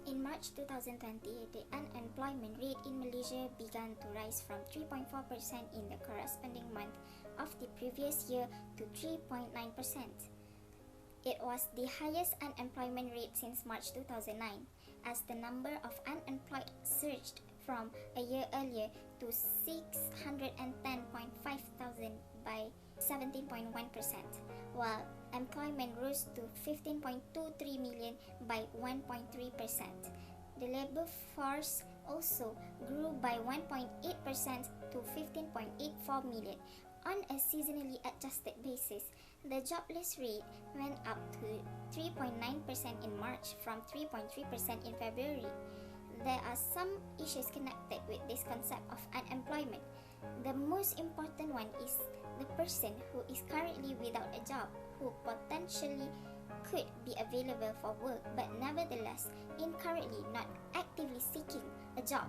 In March 2020, the unemployment rate in Malaysia began to rise from 3.4% in the corresponding month of the previous year to 3.9%. It was the highest unemployment rate since March 2009, as the number of unemployed surged from a year earlier to 610,500 by 17.1%, while employment rose to 15.23 million by 1.3%. The labor force also grew by 1.8% to 15.84 million. On a seasonally adjusted basis, the jobless rate went up to 3.9% in March from 3.3% in February. There are some issues connected with this concept of unemployment. The most important one is the person who is currently without a job, who potentially could be available for work but nevertheless currently not actively seeking a job.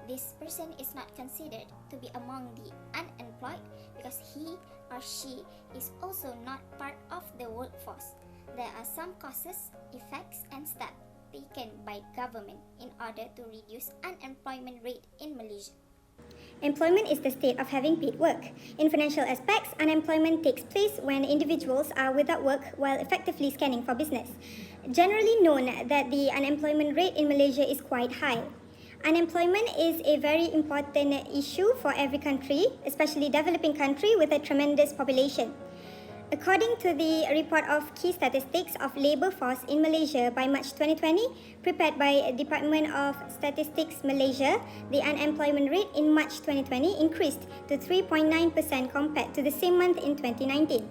This person is not considered to be among the unemployed because he or she is also not part of the workforce. There are some causes, effects, and steps taken by government in order to reduce unemployment rate in Malaysia. Employment is the state of having paid work. In financial aspects, unemployment takes place when individuals are without work while effectively scanning for business. Generally known that the unemployment rate in Malaysia is quite high. Unemployment is a very important issue for every country, especially developing country with a tremendous population. According to the report of Key Statistics of Labour Force in Malaysia by March 2020, prepared by Department of Statistics Malaysia, the unemployment rate in March 2020 increased to 3.9% compared to the same month in 2019.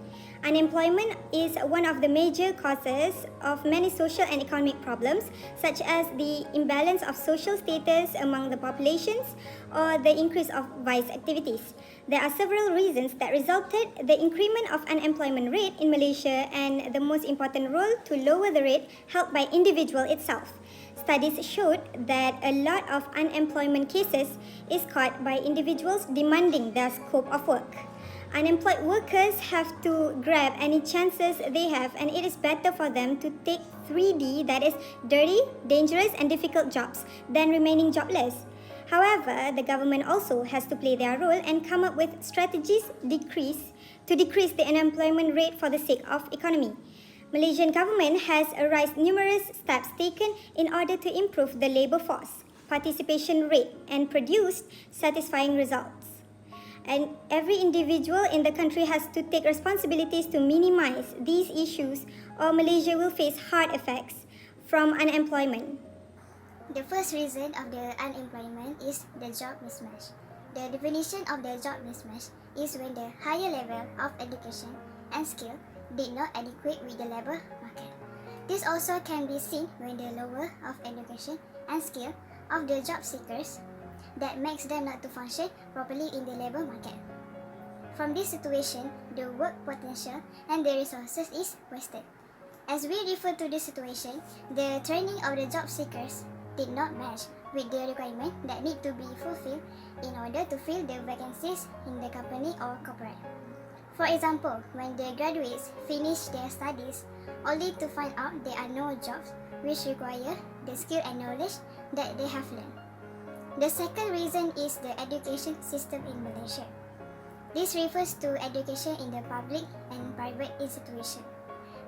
Unemployment is one of the major causes of many social and economic problems, such as the imbalance of social status among the populations or the increase of vice activities. There are several reasons that resulted the increment of unemployment rate in Malaysia, and the most important role to lower the rate held by individual itself. Studies showed that a lot of unemployment cases is caused by individuals demanding their scope of work. Unemployed workers have to grab any chances they have, and it is better for them to take 3D, that is dirty, dangerous and difficult jobs, than remaining jobless. However, the government also has to play their role and come up with strategies to decrease the unemployment rate for the sake of economy. Malaysian government has raised numerous steps taken in order to improve the labour force participation rate and produced satisfying results. And every individual in the country has to take responsibilities to minimize these issues, or Malaysia will face hard effects from unemployment. The first reason of the unemployment is the job mismatch. The definition of the job mismatch is when the higher level of education and skill did not adequate with the labour market. This also can be seen when the lower of education and skill of the job seekers that makes them not to function properly in the labour market. From this situation, the work potential and the resources is wasted. As we refer to this situation, the training of the job seekers did not match with the requirement that need to be fulfilled in order to fill the vacancies in the company or corporate. For example, when the graduates finish their studies, only to find out there are no jobs which require the skill and knowledge that they have learned. The second reason is the education system in Malaysia. This refers to education in the public and private institutions.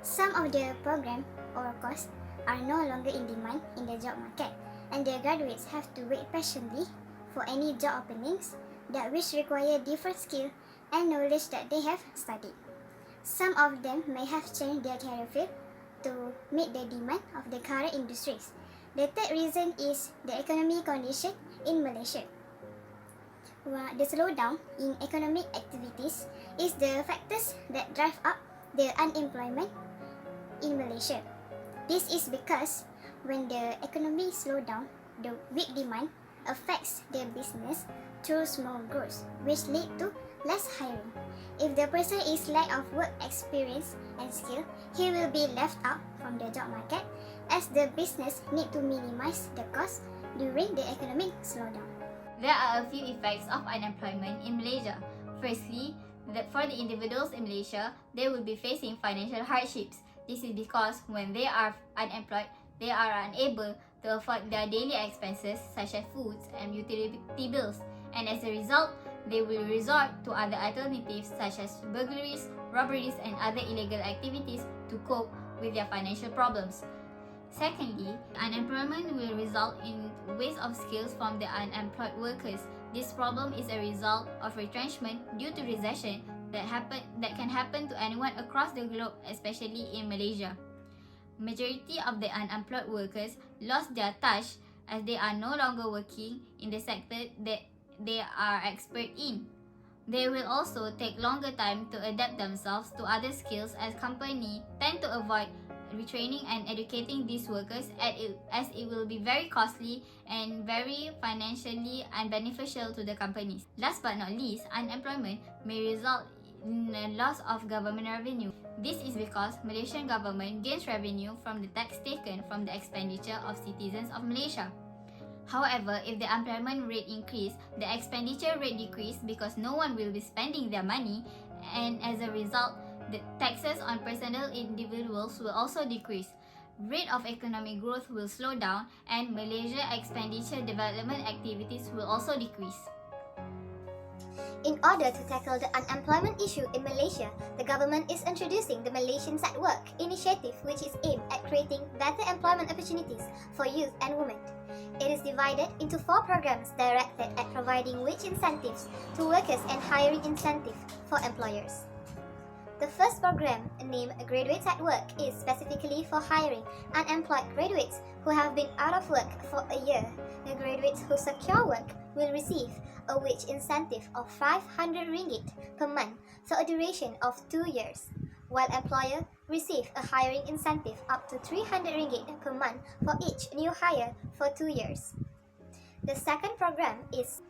Some of the program or courses are no longer in demand in the job market, and the graduates have to wait patiently for any job openings that which require different skill and knowledge that they have studied. Some of them may have changed their career field to meet the demand of the current industries. The third reason is the economic condition in Malaysia. The slowdown in economic activities is the factors that drive up the unemployment in Malaysia. This is because when the economy slows down, the weak demand affects the business through small growth, which lead to less hiring. If the person is lack of work experience and skill, he will be left out from the job market, as the business need to minimize the cost during the economic slowdown. There are a few effects of unemployment in Malaysia. Firstly, for the individuals in Malaysia, they will be facing financial hardships. This is because when they are unemployed, they are unable to afford their daily expenses such as foods and utility bills, and as a result, they will resort to other alternatives such as burglaries, robberies, and other illegal activities to cope with their financial problems. Secondly, unemployment will result in waste of skills from the unemployed workers. This problem is a result of retrenchment due to recession that can happen to anyone across the globe, especially in Malaysia. Majority of the unemployed workers lost their touch as they are no longer working in the sector that they are expert in. They will also take longer time to adapt themselves to other skills as companies tend to avoid retraining and educating these workers as it will be very costly and very financially unbeneficial to the companies. Last but not least, unemployment may result in a loss of government revenue. This is because Malaysian government gains revenue from the tax taken from the expenditure of citizens of Malaysia. However, if the unemployment rate increase, the expenditure rate decrease because no one will be spending their money, and as a result, the taxes on personal individuals will also decrease. Rate of economic growth will slow down, and Malaysia expenditure development activities will also decrease. In order to tackle the unemployment issue in Malaysia, the government is introducing the Malaysians at Work initiative, which is aimed at creating better employment opportunities for youth and women. It is divided into 4 programs directed at providing wage incentives to workers and hiring incentive for employers. The first program, named Graduates at Work, is specifically for hiring unemployed graduates who have been out of work for a year. The graduates who secure work will receive a wage incentive of 500 ringgit per month for a duration of 2 years, while employer receive a hiring incentive up to 300 ringgit per month for each new hire for 2 years. The second program is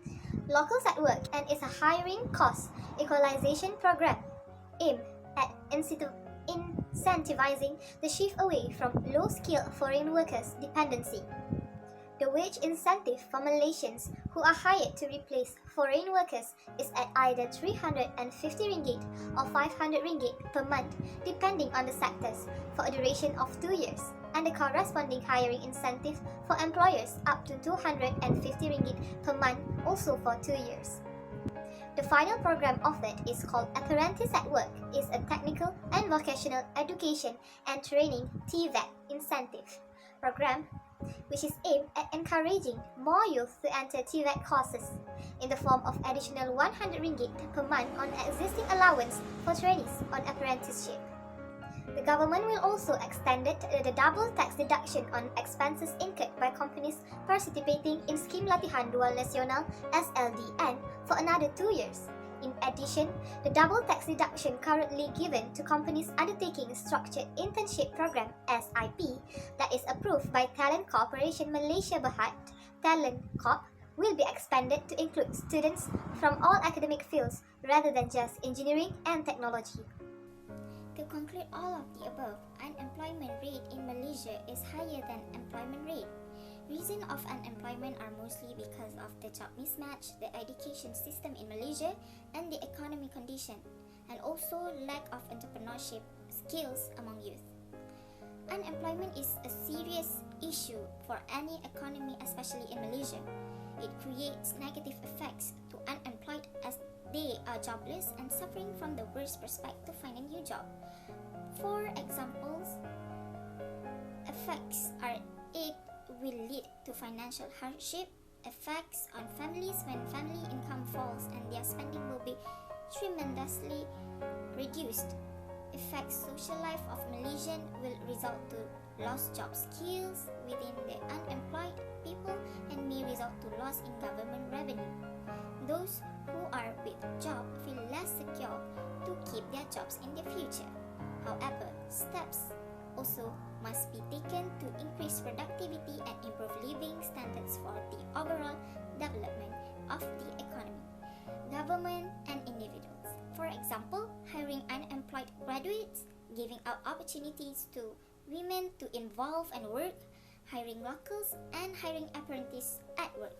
Locals at Work and is a hiring cost equalization program aimed at incentivizing the shift away from low-skilled foreign workers' dependency. The wage incentive for Malaysians who are hired to replace foreign workers is at either 350 ringgit or 500 ringgit per month, depending on the sectors, for a duration of 2 years, and the corresponding hiring incentive for employers up to 250 ringgit per month, also for 2 years. The final program offered is called Apprentice at Work, is a technical and vocational education and training TVET incentive program, which is aimed at encouraging more youth to enter TVET courses in the form of additional 100 ringgit per month on existing allowance for trainees on apprenticeship. The government will also extend the double tax deduction on expenses incurred by companies participating in Scheme Latihan Dual Nasional (SLDN) for another 2 years. In addition, the double tax deduction currently given to companies undertaking Structured Internship Program (SIP) that is approved by Talent Corporation Malaysia Berhad, Talent Corp, will be expanded to include students from all academic fields rather than just engineering and technology. To conclude all of the above, unemployment rate in Malaysia is higher than employment rate. Reasons of unemployment are mostly because of the job mismatch, the education system in Malaysia, and the economy condition, and also lack of entrepreneurship skills among youth. Unemployment is a serious issue for any economy, especially in Malaysia. It creates negative effects to unemployed as they are jobless and suffering from the worst prospect to find a new job. For examples, effects are it will lead to financial hardship, effects on families when family income falls and their spending will be tremendously reduced. Effects social life of Malaysian will result to lost job skills within the unemployed people and may result to loss in government revenue. Those who are with job feel less secure to keep their jobs in the future. However, steps also must be taken to increase productivity and improve living standards for the overall development of the economy, government and individuals. For example, hiring unemployed graduates, giving out opportunities to women to involve and work, hiring locals, and hiring apprentices at work.